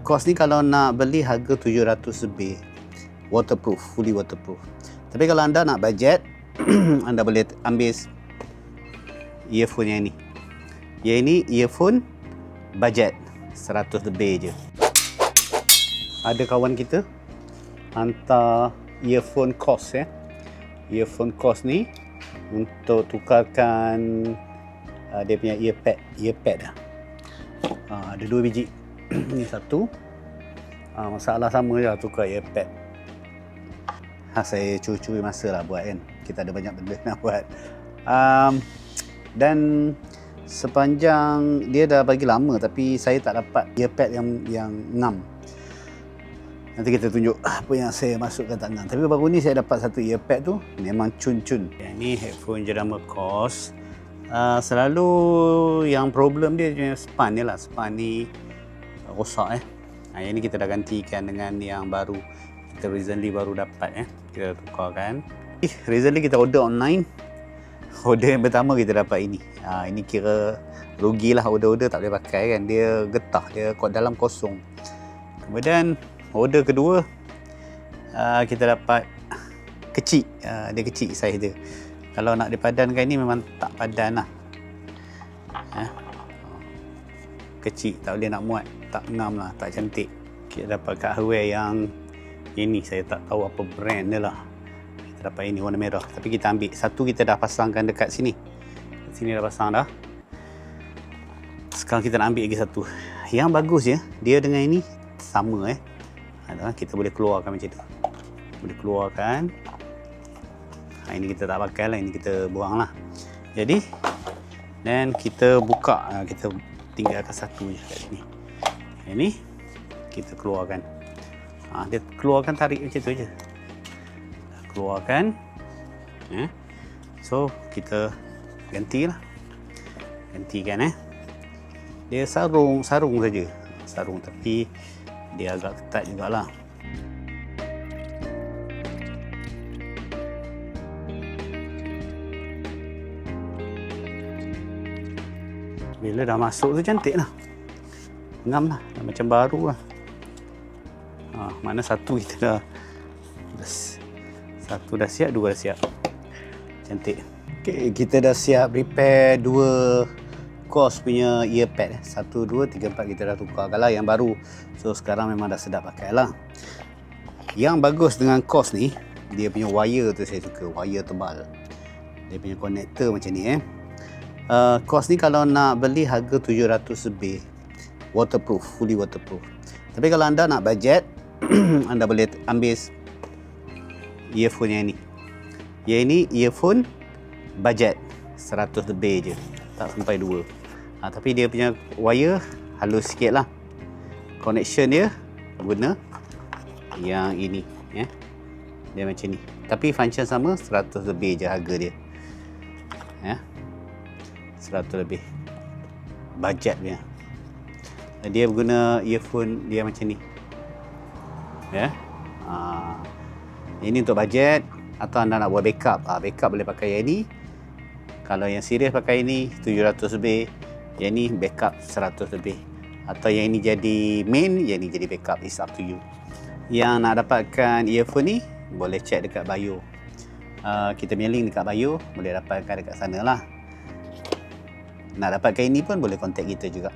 Kos ni kalau nak beli harga 700 lebih, waterproof, fully waterproof. Tapi kalau anda nak budget anda boleh ambil earphone yang ni. Yang ini earphone budget 100 lebih je. Ada kawan kita hantar earphone kos earphone kos ni untuk tukarkan dia punya earpad dah. Ada 2 biji. Ni satu. Masalah sama je tukar earpad. Saya curi-curi masa lah buat kan. Kita ada banyak benda nak buat. Dan sepanjang dia dah bagi lama tapi saya tak dapat earpad yang ngam. Nanti kita tunjuk apa yang saya masukkan tak ngam. Tapi baru ni saya dapat satu earpad tu memang cun-cun. Yang ni headphone jenama KOS. Selalu yang problem dia punya span ni lah. Span ni rosak yang ni kita dah gantikan dengan yang baru. Kita recently baru dapat kita tukarkan. Recently kita order online. Order yang pertama kita dapat ini. Ini kira rugilah order tak boleh pakai kan. Dia getah, dia dalam kosong. Kemudian order kedua kita dapat kecil. Dia kecil saiz dia. Kalau nak dipadankan ni memang tak padan lah. Kecil, tak boleh nak muat, tak ngam lah, tak cantik. Kita dapat kat hardware yang ini, saya tak tahu apa brand dia lah. Kita dapat ini warna merah, tapi kita ambil satu, kita dah pasangkan dekat sini. Kat sini dah pasang dah. Sekarang kita nak ambil lagi satu. Yang bagus dia dengan ini sama kita boleh keluarkan macam tu. Boleh keluarkan. Ini kita tak pakai lah, ini kita buang lah. Jadi, dan kita buka, kita tinggalkan satu je kat sini. Ini kita keluarkan. Dia keluarkan, tarik macam tu je. Keluarkan. So kita gantilah. Gantikan Dia sarung saja. Sarung tapi dia agak ketat jugalah. Bila dah masuk tu cantik lah. Ngam lah. Dah macam baru lah. Mana satu kita dah satu dah siap, dua dah siap. Cantik. Okay, kita dah siap prepare 2 KOS punya earpad. 1, 2, 3, 4 kita dah tukar. Kalau yang baru. So sekarang memang dah sedap pakai lah. Yang bagus dengan KOS ni, dia punya wire tu saya suka. Wire tebal. Dia punya connector macam ni KOS ni kalau nak beli harga 700 lebih, waterproof, fully waterproof. Tapi kalau anda nak budget anda boleh ambil earphone yang ni. Yang ini earphone budget 100 lebih je, tak sampai 2. Tapi dia punya wire halus sikit lah. Connection dia guna yang ini dia macam ni. Tapi function sama, 100 lebih je harga dia 100 lebih budget punya. Dia guna earphone dia macam ni ini untuk budget. Atau anda nak buat backup, backup boleh pakai yang ni. Kalau yang serius pakai ini 700 lebih, yang ni backup 100 lebih. Atau yang ini jadi main, yang ni jadi backup, is up to you. Yang nak dapatkan earphone ni boleh check dekat bio. Kita punya link dekat bio, boleh dapatkan dekat sana lah. Nak dapatkan ini pun boleh contact kita juga.